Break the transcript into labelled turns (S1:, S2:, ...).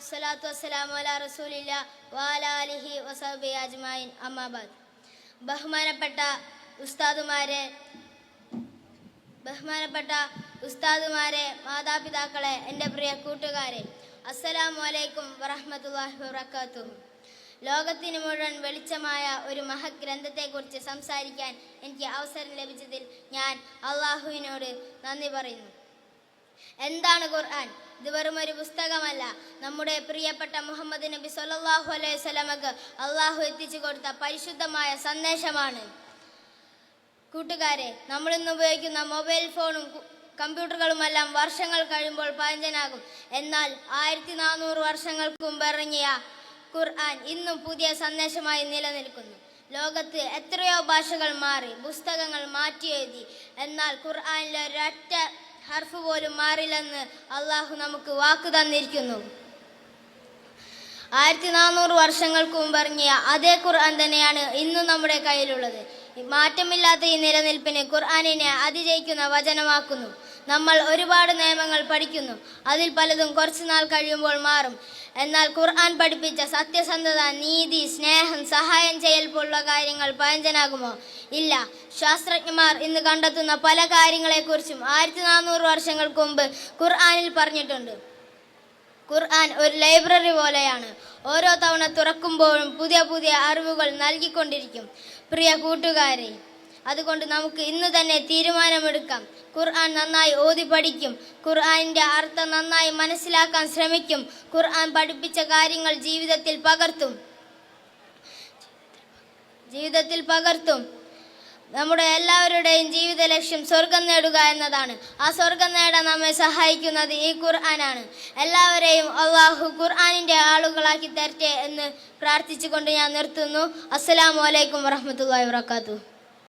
S1: സ്വലാത്തു വസ്സലാമു അലാ റസൂലില്ലാ വഅലാ ആലിഹി വസഹ്ബിഹി അജ്മഈൻ. അമ്മാ ബഅദ്. ബഹുമാനപ്പെട്ട ഉസ്താദുമാരെ, മാതാപിതാക്കളെ, എൻ്റെ പ്രിയ കൂട്ടുകാരെ, അസ്സലാമു അലൈക്കും വറഹ്മത്തുള്ളാഹി വബറകാതുഹു. ലോകത്തിന് മുഴുവൻ വെളിച്ചമായ ഒരു മഹത് ഗ്രന്ഥത്തെക്കുറിച്ച് സംസാരിക്കാൻ എനിക്ക് അവസരം ലഭിച്ചതിൽ ഞാൻ അള്ളാഹുവിനോട് നന്ദി പറയുന്നു. എന്താണ് ഖുർആൻ? ഇത് വെറും ഒരു പുസ്തകമല്ല. നമ്മുടെ പ്രിയപ്പെട്ട മുഹമ്മദ് നബി സല്ലല്ലാഹു അലൈഹി വസല്ലമക്ക് അള്ളാഹു എത്തിച്ചു കൊടുത്ത പരിശുദ്ധമായ സന്ദേശമാണ്. കൂട്ടുകാരെ, നമ്മളിന്ന് ഉപയോഗിക്കുന്ന മൊബൈൽ ഫോണും കമ്പ്യൂട്ടറുകളുമെല്ലാം വർഷങ്ങൾ കഴിയുമ്പോൾ പഴഞ്ചനാകും. എന്നാൽ 1400 വർഷങ്ങൾക്ക് മുമ്പ് ഇറങ്ങിയ ഖുർആൻ ഇന്നും പുതിയ സന്ദേശമായി നിലനിൽക്കുന്നു. ലോകത്ത് എത്രയോ ഭാഷകൾ മാറി, പുസ്തകങ്ങൾ മാറ്റിയെഴുതി, എന്നാൽ ഖുർആനിലെ ഒരൊറ്റ ഹർഫ് പോലും മാറില്ലെന്ന് അള്ളാഹു നമുക്ക് വാക്ക് തന്നിരിക്കുന്നു. 1400 വർഷങ്ങൾക്ക് മുമ്പ് ഇറങ്ങിയ അതേ ഖുർആൻ തന്നെയാണ് ഇന്നും നമ്മുടെ കയ്യിലുള്ളത്. മാറ്റമില്ലാത്ത ഈ നിലനിൽപ്പിന് ഖുർആനിനെ അതിജയിക്കുന്ന വചനമാക്കുന്നു. നമ്മൾ ഒരുപാട് നിയമങ്ങൾ പഠിക്കുന്നു. അതിൽ പലതും കുറച്ചു നാൾ കഴിയുമ്പോൾ മാറും. എന്നാൽ ഖുർആൻ പഠിപ്പിച്ച സത്യസന്ധത, നീതി, സ്നേഹം, സഹായം ചെയ്യൽ പോലുള്ള കാര്യങ്ങൾ പഴഞ്ചനാകുമോ? ഇല്ല. ശാസ്ത്രജ്ഞന്മാർ ഇന്ന് കണ്ടെത്തുന്ന പല കാര്യങ്ങളെക്കുറിച്ചും 1400 വർഷങ്ങൾക്ക് മുമ്പ് ഖുർആനിൽ പറഞ്ഞിട്ടുണ്ട്. ഖുർആൻ ഒരു ലൈബ്രറി പോലെയാണ്. ഓരോ തവണ തുറക്കുമ്പോഴും പുതിയ പുതിയ അറിവുകൾ നൽകിക്കൊണ്ടിരിക്കും. പ്രിയ കൂട്ടുകാരെ, അതുകൊണ്ട് നമുക്ക് ഇന്ന് തന്നെ തീരുമാനമെടുക്കാം. ഖുർആൻ നന്നായി ഓതി പഠിക്കും. ഖുർആനിൻ്റെ അർത്ഥം നന്നായി മനസ്സിലാക്കാൻ ശ്രമിക്കും. ഖുർആൻ പഠിപ്പിച്ച കാര്യങ്ങൾ ജീവിതത്തിൽ പകർത്തും. നമ്മുടെ എല്ലാവരുടെയും ജീവിത ലക്ഷ്യം സ്വർഗം നേടുക എന്നതാണ്. ആ സ്വർഗം നേടാൻ നമ്മെ സഹായിക്കുന്നത് ഈ ഖുർആനാണ്. എല്ലാവരെയും അള്ളാഹു ഖുർആനിൻ്റെ ആളുകളാക്കി തരട്ടെ എന്ന് പ്രാർത്ഥിച്ചുകൊണ്ട് ഞാൻ നിർത്തുന്നു. അസ്സലാമു അലൈക്കും വറഹ്മത്തുള്ളാഹി വബറകാതുഹു.